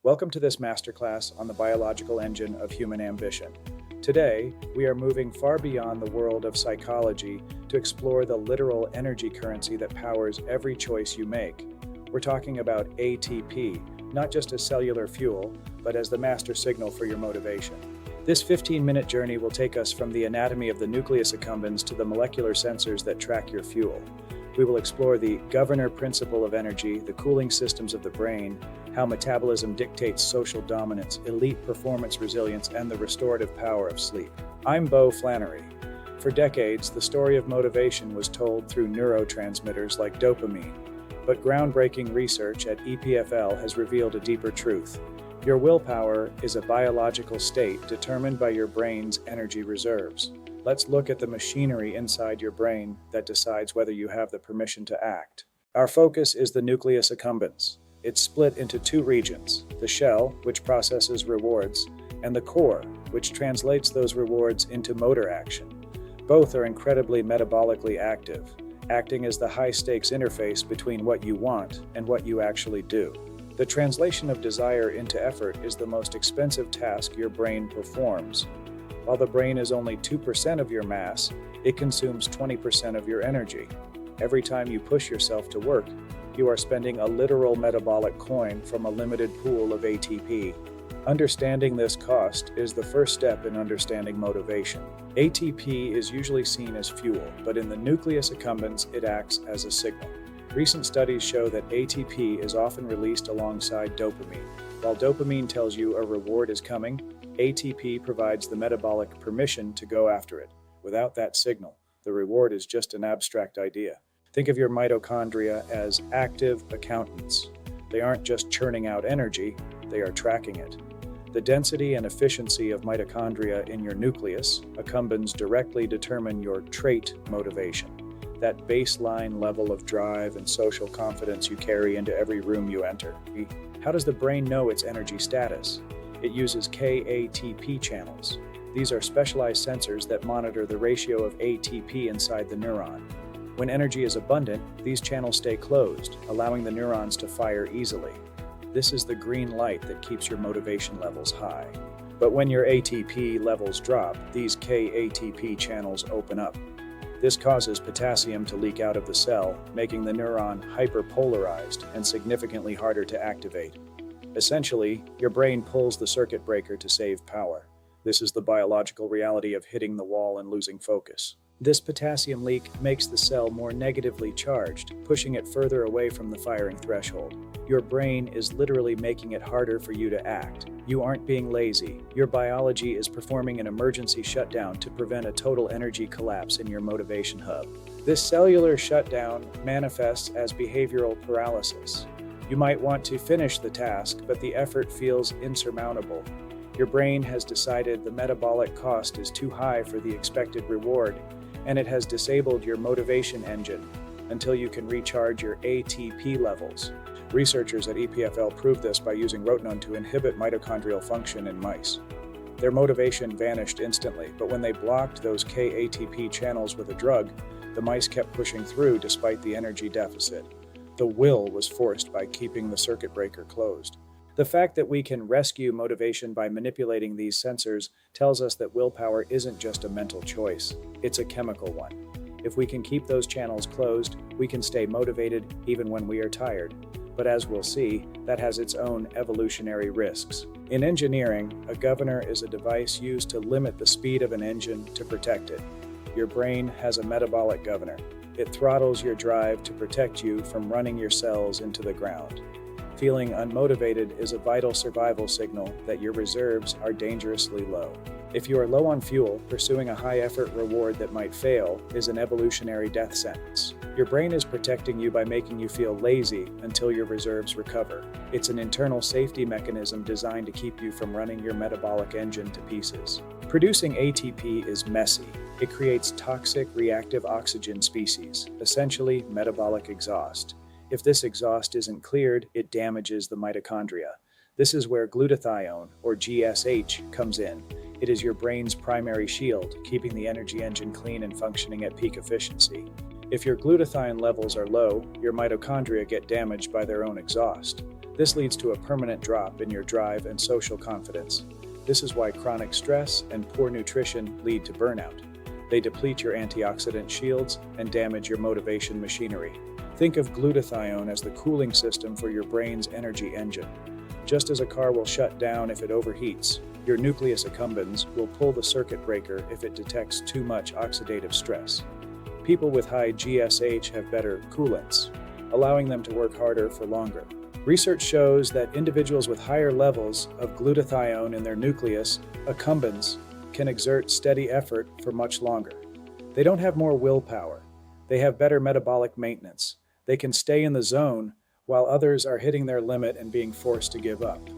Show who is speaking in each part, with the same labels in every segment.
Speaker 1: Welcome to this masterclass on the biological engine of human ambition. Today, we are moving far beyond the world of psychology to explore the literal energy currency that powers every choice you make. We're talking about ATP, not just as cellular fuel, but as the master signal for your motivation. This 15-minute journey will take us from the anatomy of the nucleus accumbens to the molecular sensors that track your fuel. We will explore the governor principle of energy, the cooling systems of the brain, how metabolism dictates social dominance, elite performance resilience, and the restorative power of sleep. I'm Bo Flannery. For decades, the story of motivation was told through neurotransmitters like dopamine, but groundbreaking research at EPFL has revealed a deeper truth. Your willpower is a biological state determined by your brain's energy reserves. Let's look at the machinery inside your brain that decides whether you have the permission to act. Our focus is the nucleus accumbens. It's split into two regions, the shell, which processes rewards, and the core, which translates those rewards into motor action. Both are incredibly metabolically active, acting as the high-stakes interface between what you want and what you actually do. The translation of desire into effort is the most expensive task your brain performs. While the brain is only 2% of your mass, it consumes 20% of your energy. Every time you push yourself to work, you are spending a literal metabolic coin from a limited pool of ATP. Understanding this cost is the first step in understanding motivation. ATP is usually seen as fuel, but in the nucleus accumbens, it acts as a signal. Recent studies show that ATP is often released alongside dopamine. While dopamine tells you a reward is coming, ATP provides the metabolic permission to go after it. Without that signal, the reward is just an abstract idea. Think of your mitochondria as active accountants. They aren't just churning out energy, they are tracking it. The density and efficiency of mitochondria in your nucleus accumbens directly determine your trait motivation, that baseline level of drive and social confidence you carry into every room you enter. How does the brain know its energy status? It uses KATP channels. These are specialized sensors that monitor the ratio of ATP inside the neuron. When energy is abundant, these channels stay closed, allowing the neurons to fire easily. This is the green light that keeps your motivation levels high. But when your ATP levels drop, these KATP channels open up. This causes potassium to leak out of the cell, making the neuron hyperpolarized and significantly harder to activate. Essentially, your brain pulls the circuit breaker to save power. This is the biological reality of hitting the wall and losing focus. This potassium leak makes the cell more negatively charged, pushing it further away from the firing threshold. Your brain is literally making it harder for you to act. You aren't being lazy. Your biology is performing an emergency shutdown to prevent a total energy collapse in your motivation hub. This cellular shutdown manifests as behavioral paralysis. You might want to finish the task, but the effort feels insurmountable. Your brain has decided the metabolic cost is too high for the expected reward, and it has disabled your motivation engine until you can recharge your ATP levels. Researchers at EPFL proved this by using rotenone to inhibit mitochondrial function in mice. Their motivation vanished instantly, but when they blocked those KATP channels with a drug, the mice kept pushing through despite the energy deficit. The will was forced by keeping the circuit breaker closed. The fact that we can rescue motivation by manipulating these sensors tells us that willpower isn't just a mental choice, it's a chemical one. If we can keep those channels closed, we can stay motivated even when we are tired. But as we'll see, that has its own evolutionary risks. In engineering, a governor is a device used to limit the speed of an engine to protect it. Your brain has a metabolic governor. It throttles your drive to protect you from running your cells into the ground. Feeling unmotivated is a vital survival signal that your reserves are dangerously low. If you are low on fuel, pursuing a high-effort reward that might fail is an evolutionary death sentence. Your brain is protecting you by making you feel lazy until your reserves recover. It's an internal safety mechanism designed to keep you from running your metabolic engine to pieces. Producing ATP is messy. It creates toxic reactive oxygen species, essentially metabolic exhaust. If this exhaust isn't cleared, it damages the mitochondria. This is where glutathione, or GSH, comes in. It is your brain's primary shield, keeping the energy engine clean and functioning at peak efficiency. If your glutathione levels are low, your mitochondria get damaged by their own exhaust. This leads to a permanent drop in your drive and social confidence. This is why chronic stress and poor nutrition lead to burnout. They deplete your antioxidant shields and damage your motivation machinery. Think of glutathione as the cooling system for your brain's energy engine. Just as a car will shut down if it overheats, your nucleus accumbens will pull the circuit breaker if it detects too much oxidative stress. People with high GSH have better coolants, allowing them to work harder for longer. Research shows that individuals with higher levels of glutathione in their nucleus accumbens can exert steady effort for much longer. They don't have more willpower. They have better metabolic maintenance. They can stay in the zone while others are hitting their limit and being forced to give up.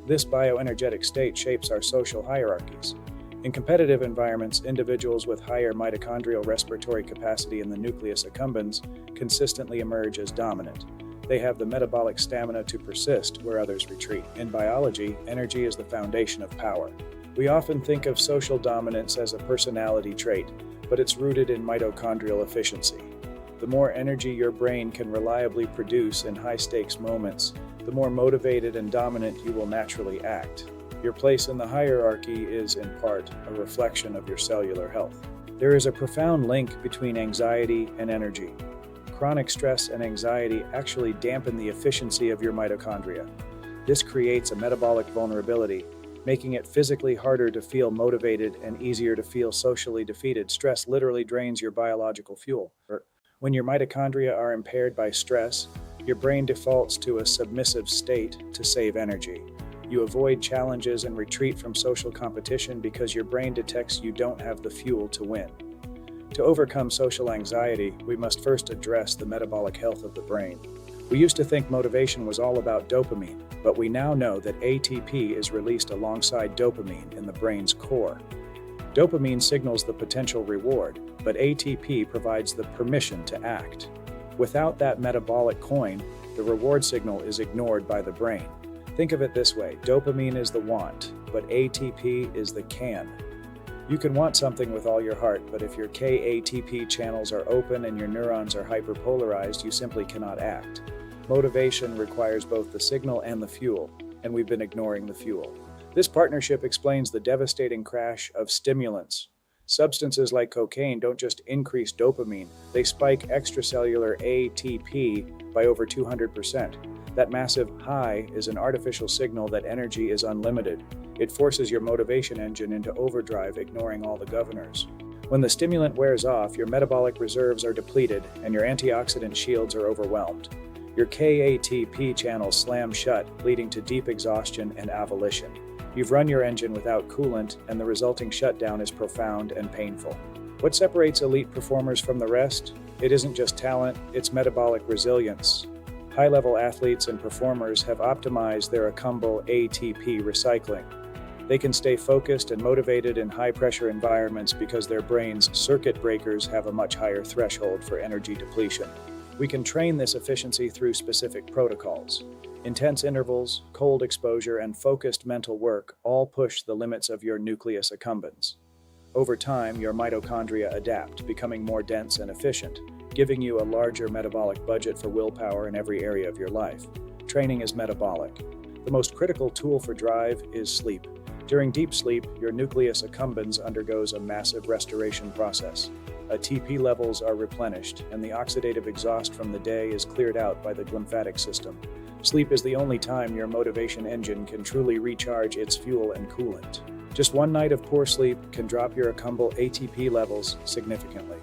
Speaker 1: This bioenergetic state shapes our social hierarchies. In competitive environments, individuals with higher mitochondrial respiratory capacity in the nucleus accumbens consistently emerge as dominant. They have the metabolic stamina to persist where others retreat. In biology, energy is the foundation of power. We often think of social dominance as a personality trait, but it's rooted in mitochondrial efficiency. The more energy your brain can reliably produce in high-stakes moments, the more motivated and dominant you will naturally act. Your place in the hierarchy is, in part, a reflection of your cellular health. There is a profound link between anxiety and energy. Chronic stress and anxiety actually dampen the efficiency of your mitochondria. This creates a metabolic vulnerability, making it physically harder to feel motivated and easier to feel socially defeated. Stress literally drains your biological fuel. When your mitochondria are impaired by stress, your brain defaults to a submissive state to save energy. You avoid challenges and retreat from social competition because your brain detects you don't have the fuel to win. To overcome social anxiety, we must first address the metabolic health of the brain. We used to think motivation was all about dopamine, but we now know that ATP is released alongside dopamine in the brain's core. Dopamine signals the potential reward, but ATP provides the permission to act. Without that metabolic coin, the reward signal is ignored by the brain. Think of it this way: dopamine is the want, but ATP is the can. You can want something with all your heart, but if your KATP channels are open and your neurons are hyperpolarized, you simply cannot act. Motivation requires both the signal and the fuel, and we've been ignoring the fuel. This partnership explains the devastating crash of stimulants. Substances like cocaine don't just increase dopamine, they spike extracellular ATP by over 200%. That massive high is an artificial signal that energy is unlimited. It forces your motivation engine into overdrive, ignoring all the governors. When the stimulant wears off, your metabolic reserves are depleted and your antioxidant shields are overwhelmed. Your KATP channels slam shut, leading to deep exhaustion and avolition. You've run your engine without coolant, and the resulting shutdown is profound and painful. What separates elite performers from the rest? It isn't just talent, it's metabolic resilience. High-level athletes and performers have optimized their accumbal ATP recycling. They can stay focused and motivated in high-pressure environments because their brain's circuit breakers have a much higher threshold for energy depletion. We can train this efficiency through specific protocols. Intense intervals, cold exposure, and focused mental work all push the limits of your nucleus accumbens. Over time, your mitochondria adapt, becoming more dense and efficient, giving you a larger metabolic budget for willpower in every area of your life. Training is metabolic. The most critical tool for drive is sleep. During deep sleep, your nucleus accumbens undergoes a massive restoration process. ATP levels are replenished, and the oxidative exhaust from the day is cleared out by the lymphatic system. Sleep is the only time your motivation engine can truly recharge its fuel and coolant. Just one night of poor sleep can drop your accumbal ATP levels significantly.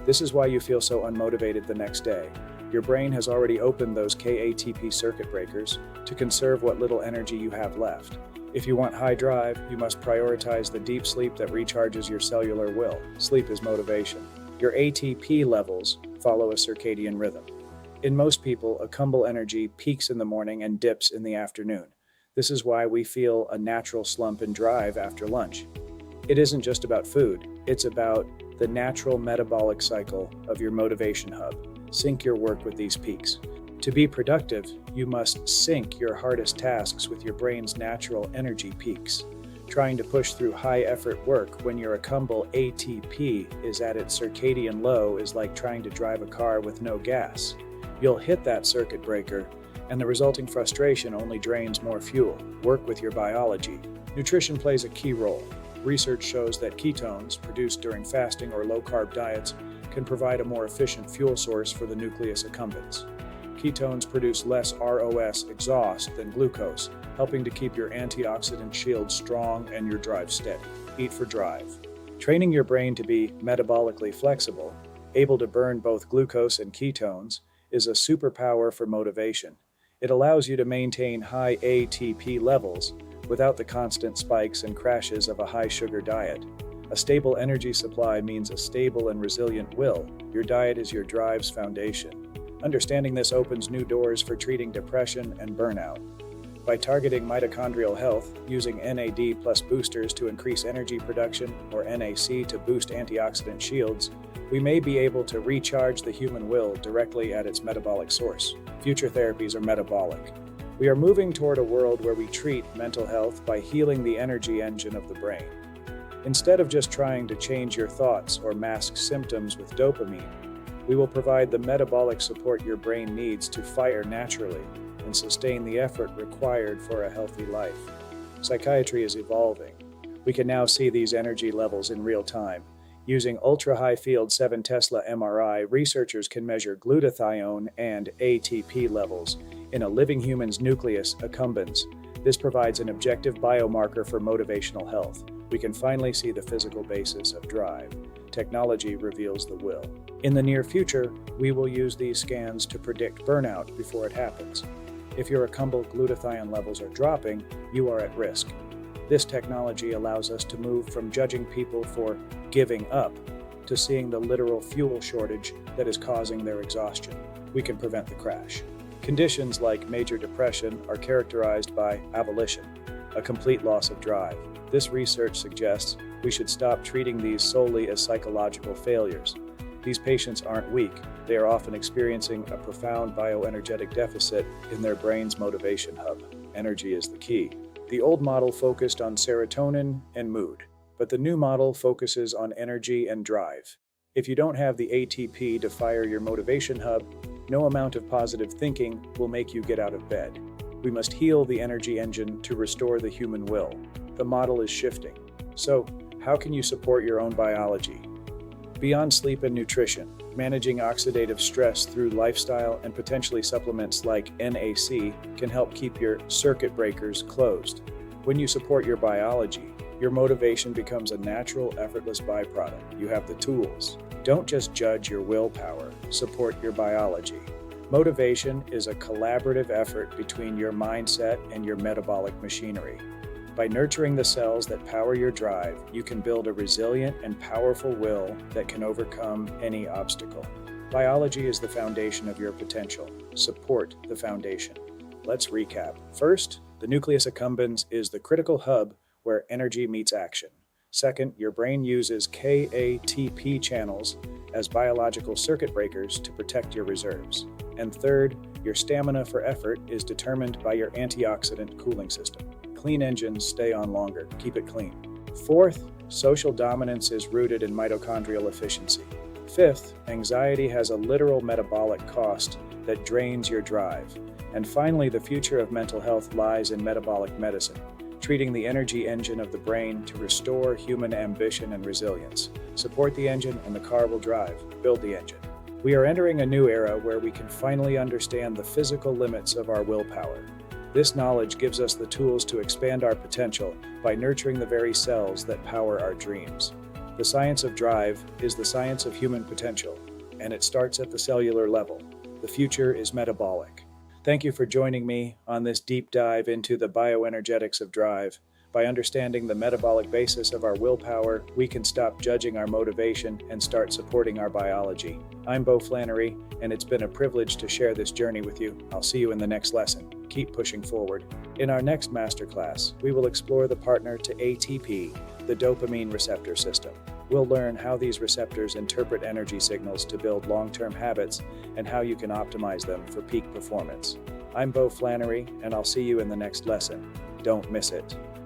Speaker 1: This is why you feel so unmotivated the next day. Your brain has already opened those KATP circuit breakers to conserve what little energy you have left. If you want high drive, you must prioritize the deep sleep that recharges your cellular will. Sleep is motivation. Your ATP levels follow a circadian rhythm. In most people, accumbal energy peaks in the morning and dips in the afternoon. This is why we feel a natural slump in drive after lunch. It isn't just about food, it's about the natural metabolic cycle of your motivation hub. Sync your work with these peaks. To be productive, you must sync your hardest tasks with your brain's natural energy peaks. Trying to push through high-effort work when your accumbal ATP is at its circadian low is like trying to drive a car with no gas. You'll hit that circuit breaker, and the resulting frustration only drains more fuel. Work with your biology. Nutrition plays a key role. Research shows that ketones, produced during fasting or low-carb diets, can provide a more efficient fuel source for the nucleus accumbens. Ketones produce less ROS exhaust than glucose, helping to keep your antioxidant shield strong and your drive steady. Eat for drive. Training your brain to be metabolically flexible, able to burn both glucose and ketones, is a superpower for motivation. It allows you to maintain high ATP levels without the constant spikes and crashes of a high-sugar diet. A stable energy supply means a stable and resilient will. Your diet is your drive's foundation. Understanding this opens new doors for treating depression and burnout. By targeting mitochondrial health, using NAD plus boosters to increase energy production or NAC to boost antioxidant shields, we may be able to recharge the human will directly at its metabolic source. Future therapies are metabolic. We are moving toward a world where we treat mental health by healing the energy engine of the brain. Instead of just trying to change your thoughts or mask symptoms with dopamine, we will provide the metabolic support your brain needs to fire naturally and sustain the effort required for a healthy life. Psychiatry is evolving. We can now see these energy levels in real time. Using ultra-high field 7 Tesla MRI, researchers can measure glutathione and ATP levels in a living human's nucleus accumbens. This provides an objective biomarker for motivational health. We can finally see the physical basis of drive. Technology reveals the will. In the near future, we will use these scans to predict burnout before it happens. If your accumbal glutathione levels are dropping, you are at risk. This technology allows us to move from judging people for giving up to seeing the literal fuel shortage that is causing their exhaustion. We can prevent the crash. Conditions like major depression are characterized by avolition, a complete loss of drive. This research suggests we should stop treating these solely as psychological failures. These patients aren't weak. They are often experiencing a profound bioenergetic deficit in their brain's motivation hub. Energy is the key. The old model focused on serotonin and mood, but the new model focuses on energy and drive. If you don't have the ATP to fire your motivation hub, no amount of positive thinking will make you get out of bed. We must heal the energy engine to restore the human will. The model is shifting. So, how can you support your own biology? Beyond sleep and nutrition, managing oxidative stress through lifestyle and potentially supplements like NAC can help keep your circuit breakers closed. When you support your biology, your motivation becomes a natural, effortless byproduct. You have the tools. Don't just judge your willpower, support your biology. Motivation is a collaborative effort between your mindset and your metabolic machinery. By nurturing the cells that power your drive, you can build a resilient and powerful will that can overcome any obstacle. Biology is the foundation of your potential. Support the foundation. Let's recap. First, the nucleus accumbens is the critical hub where energy meets action. Second, your brain uses KATP channels as biological circuit breakers to protect your reserves. And third, your stamina for effort is determined by your antioxidant cooling system. Clean engines stay on longer. Keep it clean. Fourth, social dominance is rooted in mitochondrial efficiency. Fifth, anxiety has a literal metabolic cost that drains your drive. And finally, the future of mental health lies in metabolic medicine, treating the energy engine of the brain to restore human ambition and resilience. Support the engine and the car will drive. Build the engine. We are entering a new era where we can finally understand the physical limits of our willpower. This knowledge gives us the tools to expand our potential by nurturing the very cells that power our dreams. The science of drive is the science of human potential, and it starts at the cellular level. The future is metabolic. Thank you for joining me on this deep dive into the bioenergetics of drive. By understanding the metabolic basis of our willpower, we can stop judging our motivation and start supporting our biology. I'm Bo Flannery, and it's been a privilege to share this journey with you. I'll see you in the next lesson. Keep pushing forward. In our next masterclass, we will explore the partner to ATP, the dopamine receptor system. We'll learn how these receptors interpret energy signals to build long-term habits and how you can optimize them for peak performance. I'm Bo Flannery, and I'll see you in the next lesson. Don't miss it.